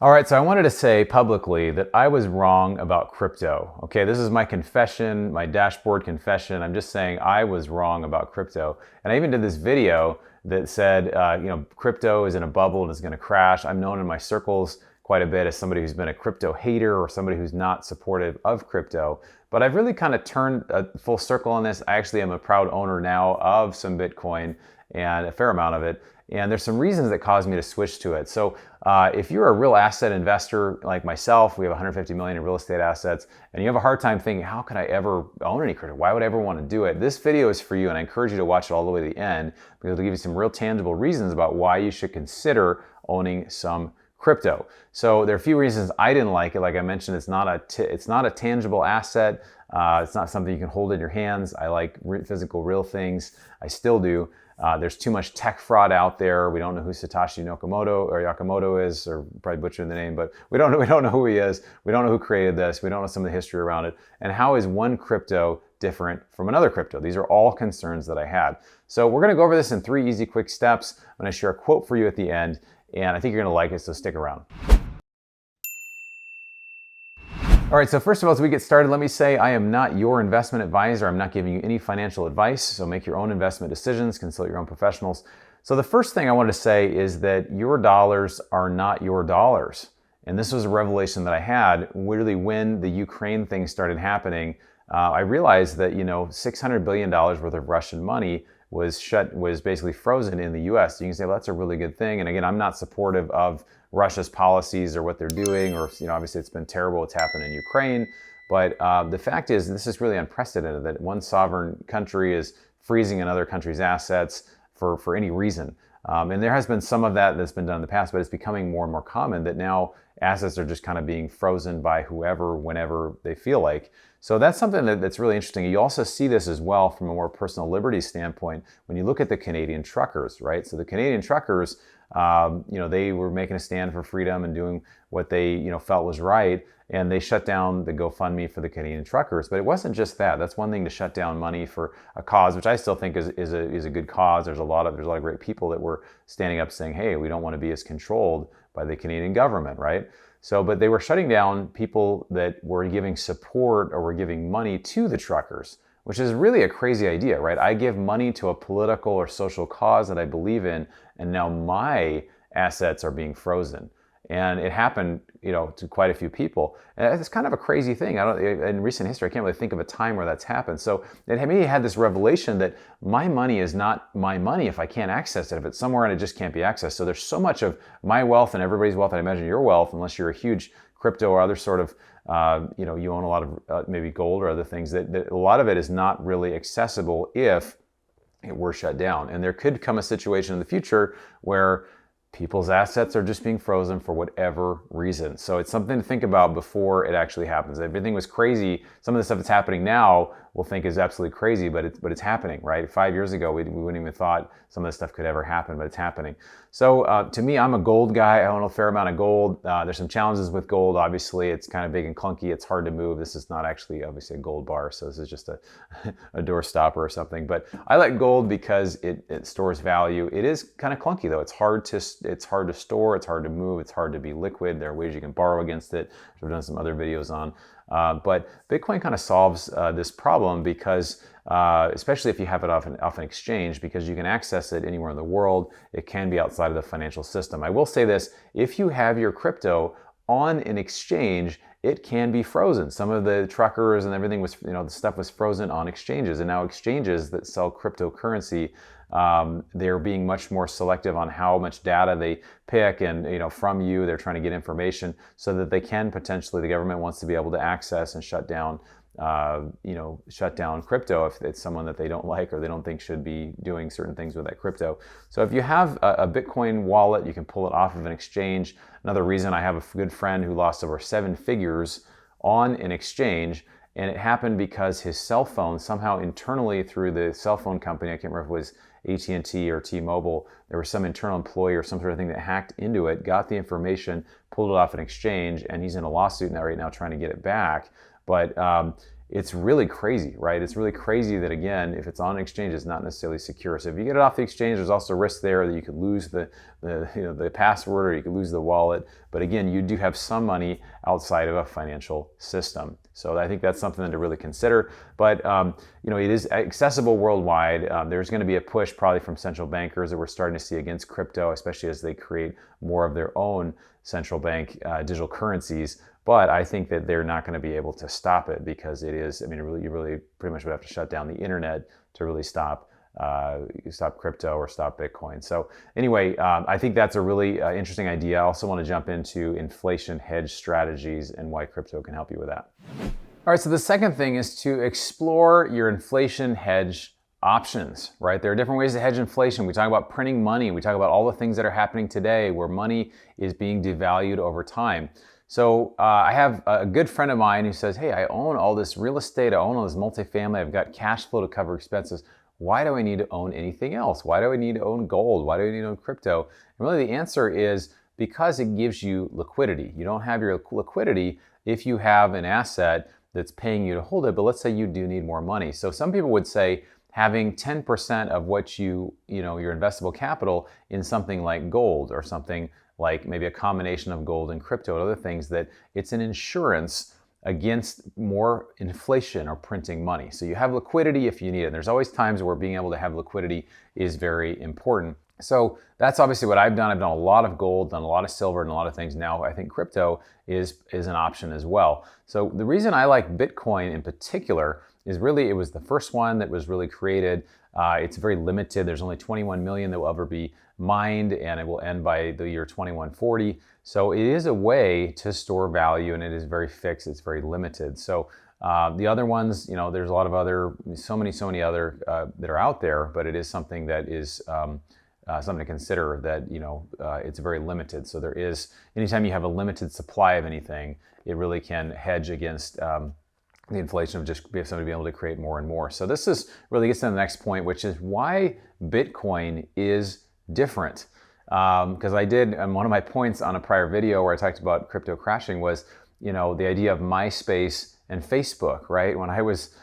All right, so I wanted to say publicly that I was wrong about crypto. Okay, this is my confession, my dashboard confession. I'm just saying I was wrong about crypto. And I even did this video that said, crypto is in a bubble and is going to crash. I'm known in my circles quite a bit as somebody who's been a crypto hater or somebody who's not supportive of crypto. But I've really kind of turned a full circle on this. I actually am a proud owner now of some Bitcoin and a fair amount of it. And there's some reasons that caused me to switch to it. So if you're a real asset investor like myself, we have 150 million in real estate assets, and you have a hard time thinking, how could I ever own any crypto? Why would I ever want to do it? This video is for you, and I encourage you to watch it all the way to the end because it'll give you some real tangible reasons about why you should consider owning some crypto. So there are a few reasons I didn't like it. Like I mentioned, it's not a tangible asset. It's not something you can hold in your hands. I like physical, real things. I still do. There's too much tech fraud out there. We don't know who Satoshi Nakamoto is, or probably butchering the name, but we don't know who he is. We don't know who created this. We don't know some of the history around it. And how is one crypto different from another crypto? These are all concerns that I had. So we're going to go over this in 3 easy, quick steps. I'm going to share a quote for you at the end, and I think you're going to like it, so stick around. All right, so first of all, as we get started, let me say I am not your investment advisor. I'm not giving you any financial advice, so make your own investment decisions, consult your own professionals. So the first thing I wanted to say is that your dollars are not your dollars. And this was a revelation that I had really when the Ukraine thing started happening. I realized that, $600 billion worth of Russian money was basically frozen in the US. You can say, well, that's a really good thing. And again, I'm not supportive of Russia's policies or what they're doing, or obviously it's been terrible what's happened in Ukraine. But the fact is, this is really unprecedented that one sovereign country is freezing another country's assets for any reason. And there has been some of that that's been done in the past, but it's becoming more and more common that now assets are just kind of being frozen by whoever, whenever they feel like. So that's something that's really interesting. You also see this as well from a more personal liberty standpoint when you look at the Canadian truckers, right? So the Canadian truckers, they were making a stand for freedom and doing what they, felt was right. And they shut down the GoFundMe for the Canadian truckers. But it wasn't just that. That's one thing to shut down money for a cause, which I still think is a good cause. There's a lot of great people that were standing up saying, hey, we don't want to be as controlled by the Canadian government, right? So, but they were shutting down people that were giving support or were giving money to the truckers, which is really a crazy idea, right? I give money to a political or social cause that I believe in, and now my assets are being frozen. And it happened, to quite a few people. And it's kind of a crazy thing. In recent history, I can't really think of a time where that's happened. So it maybe had this revelation that my money is not my money if I can't access it, if it's somewhere and it just can't be accessed. So there's so much of my wealth and everybody's wealth, and I imagine your wealth, unless you're a huge crypto or other sort of, you own a lot of maybe gold or other things, that a lot of it is not really accessible if it were shut down. And there could come a situation in the future where people's assets are just being frozen for whatever reason. So it's something to think about before it actually happens. Everything was crazy. Some of the stuff that's happening now we'll think is absolutely crazy, but it's happening, right? 5 years ago, we wouldn't even thought some of this stuff could ever happen, but it's happening. So to me, I'm a gold guy. I own a fair amount of gold. There's some challenges with gold. Obviously, it's kind of big and clunky. It's hard to move. This is not actually obviously a gold bar, so this is just a door stopper or something. But I like gold because it stores value. It is kind of clunky though. It's hard to store. It's hard to move. It's hard to be liquid. There are ways you can borrow against it, which I've done some other videos on. But Bitcoin kind of solves this problem because, especially if you have it off an exchange, because you can access it anywhere in the world. It can be outside of the financial system. I will say this, if you have your crypto on an exchange, it can be frozen. Some of the truckers and everything was, the stuff was frozen on exchanges. And now exchanges that sell cryptocurrency, they're being much more selective on how much data they pick and, from you. They're trying to get information so that they can potentially, the government wants to be able to access and shut down crypto if it's someone that they don't like or they don't think should be doing certain things with that crypto. So if you have a Bitcoin wallet, you can pull it off of an exchange. Another reason, I have a good friend who lost over 7 figures on an exchange, and it happened because his cell phone somehow internally through the cell phone company, I can't remember if it was AT&T or T-Mobile, there was some internal employee or some sort of thing that hacked into it, got the information, pulled it off an exchange, and he's in a lawsuit now right now trying to get it back. But it's really crazy, right? It's really crazy that, again, if it's on an exchange, it's not necessarily secure. So if you get it off the exchange, there's also risk there that you could lose the password, or you could lose the wallet. But again, you do have some money outside of a financial system. So I think that's something to really consider. But it is accessible worldwide. There's going to be a push probably from central bankers that we're starting to see against crypto, especially as they create more of their own central bank digital currencies. But I think that they're not going to be able to stop it, because it is, you really pretty much would have to shut down the internet to really stop crypto or stop Bitcoin. So anyway, I think that's a really interesting idea. I also want to jump into inflation hedge strategies and why crypto can help you with that. All right, so the second thing is to explore your inflation hedge options, right? There are different ways to hedge inflation. We talk about printing money. We talk about all the things that are happening today where money is being devalued over time. So I have a good friend of mine who says, hey, I own all this real estate, I own all this multifamily, I've got cash flow to cover expenses. Why do I need to own anything else? Why do I need to own gold? Why do I need to own crypto? And really the answer is because it gives you liquidity. You don't have your liquidity if you have an asset that's paying you to hold it, but let's say you do need more money. So some people would say having 10% of what your investable capital in something like gold, or something like maybe a combination of gold and crypto and other things, that it's an insurance against more inflation or printing money. So you have liquidity if you need it. And there's always times where being able to have liquidity is very important. So that's obviously what I've done. I've done a lot of gold, done a lot of silver, and a lot of things. Now I think crypto is an option as well. So the reason I like Bitcoin in particular is really it was the first one that was really created. It's very limited. There's only 21 million that will ever be mined, and it will end by the year 2140. So it is a way to store value, and it is very fixed. It's very limited. So the other ones, there's a lot of other, so many other that are out there, but it is something that is something to consider, that it's very limited. So there is, anytime you have a limited supply of anything, it really can hedge against the inflation of just somebody being able to create more and more. So this is really gets to the next point, which is why Bitcoin is different. Because I did, and one of my points on a prior video where I talked about crypto crashing was, the idea of MySpace and Facebook, right? When I was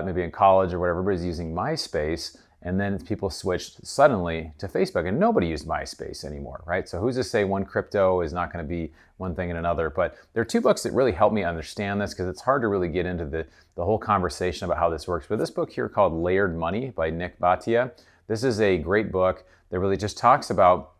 maybe in college or whatever, everybody's using MySpace, and then people switched suddenly to Facebook, and nobody used MySpace anymore, right? So who's to say one crypto is not going to be one thing and another? But there are two books that really help me understand this, because it's hard to really get into the whole conversation about how this works. But this book here called Layered Money by Nick Bhatia, this is a great book that really just talks about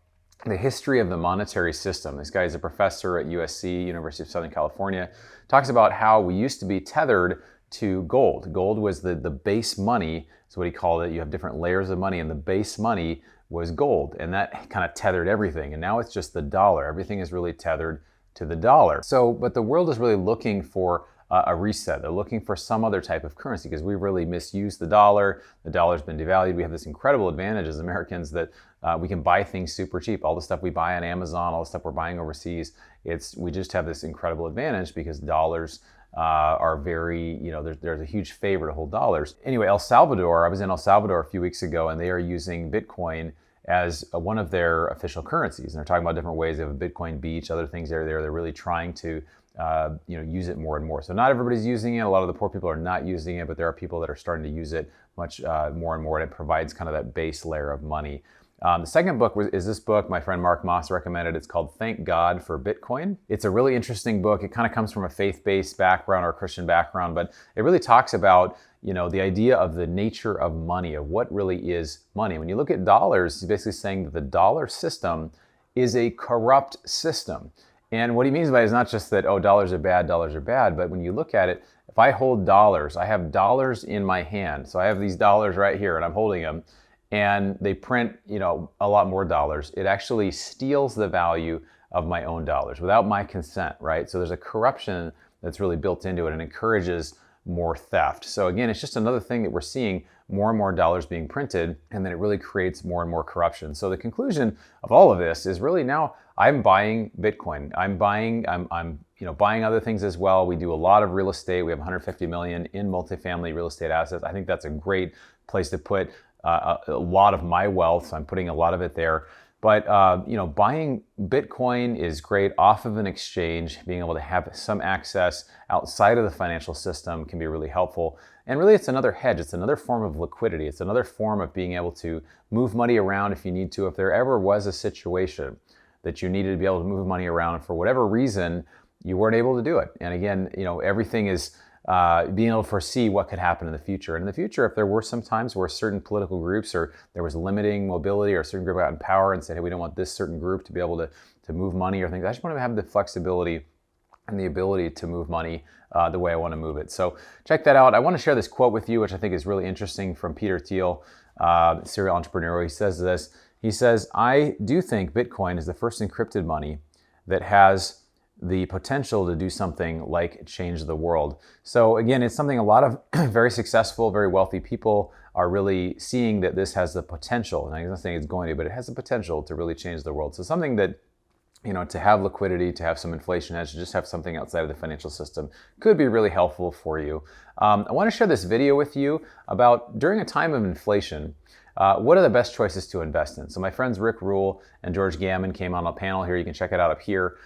the history of the monetary system. This guy is a professor at USC, University of Southern California, talks about how we used to be tethered to gold. Gold was the base money, is what he called it. You have different layers of money, and the base money was gold, and that kind of tethered everything. And now it's just the dollar. Everything is really tethered to the dollar. So, but the world is really looking for a reset. They're looking for some other type of currency, because we really misused the dollar. The dollar's been devalued. We have this incredible advantage as Americans that we can buy things super cheap. All the stuff we buy on Amazon, all the stuff we're buying overseas, we just have this incredible advantage because dollars are very, there's a huge favor to hold dollars. Anyway, El Salvador, I was in El Salvador a few weeks ago, and they are using Bitcoin as one of their official currencies. And they're talking about different ways. They have a Bitcoin beach, other things there. They're really trying to use it more and more. So not everybody's using it. A lot of the poor people are not using it, but there are people that are starting to use it much more and more, and it provides kind of that base layer of money. The second book is this book my friend Mark Moss recommended. It's called Thank God for Bitcoin. It's a really interesting book. It kind of comes from a faith-based background or a Christian background, but it really talks about the idea of the nature of money, of what really is money. When you look at dollars, he's basically saying that the dollar system is a corrupt system. And what he means by it is not just that, dollars are bad, but when you look at it, if I hold dollars, I have dollars in my hand. So I have these dollars right here and I'm holding them, and they print, a lot more dollars. It actually steals the value of my own dollars without my consent, right? So there's a corruption that's really built into it and encourages more theft. So again, it's just another thing that we're seeing more and more dollars being printed, and then it really creates more and more corruption. So the conclusion of all of this is really now I'm buying Bitcoin. I'm buying other things as well. We do a lot of real estate. We have 150 million in multifamily real estate assets. I think that's a great place to put a lot of my wealth. So I'm putting a lot of it there. But buying Bitcoin is great off of an exchange. Being able to have some access outside of the financial system can be really helpful. And really, it's another hedge. It's another form of liquidity. It's another form of being able to move money around if you need to. If there ever was a situation that you needed to be able to move money around, and for whatever reason you weren't able to do it. And again, everything is being able to foresee what could happen in the future. And in the future, if there were some times where certain political groups or there was limiting mobility or a certain group got in power and said, hey, we don't want this certain group to be able to move money or things, I just want to have the flexibility and the ability to move money the way I want to move it. So check that out. I want to share this quote with you, which I think is really interesting, from Peter Thiel, serial entrepreneur. He says this. He says, I do think Bitcoin is the first encrypted money that has the potential to do something like change the world. So again, it's something a lot of very successful, very wealthy people are really seeing, that this has the potential, and I'm not saying it's going to, but it has the potential to really change the world. So something that, to have liquidity, to have some inflation hedge, to just have something outside of the financial system could be really helpful for you. I want to share this video with you about, during a time of inflation, what are the best choices to invest in? So my friends Rick Rule and George Gammon came on a panel here. You can check it out up here.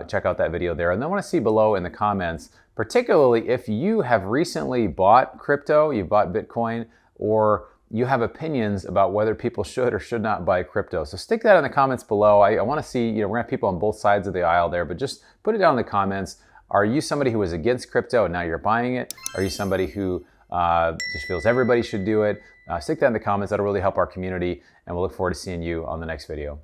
Check out that video there. And then I want to see below in the comments, particularly if you have recently bought crypto, you bought Bitcoin, or you have opinions about whether people should or should not buy crypto. So stick that in the comments below. I want to see, we're going to have people on both sides of the aisle there, but just put it down in the comments. Are you somebody who was against crypto and now you're buying it? Are you somebody who just feels everybody should do it? Stick that in the comments. That'll really help our community, and we'll look forward to seeing you on the next video.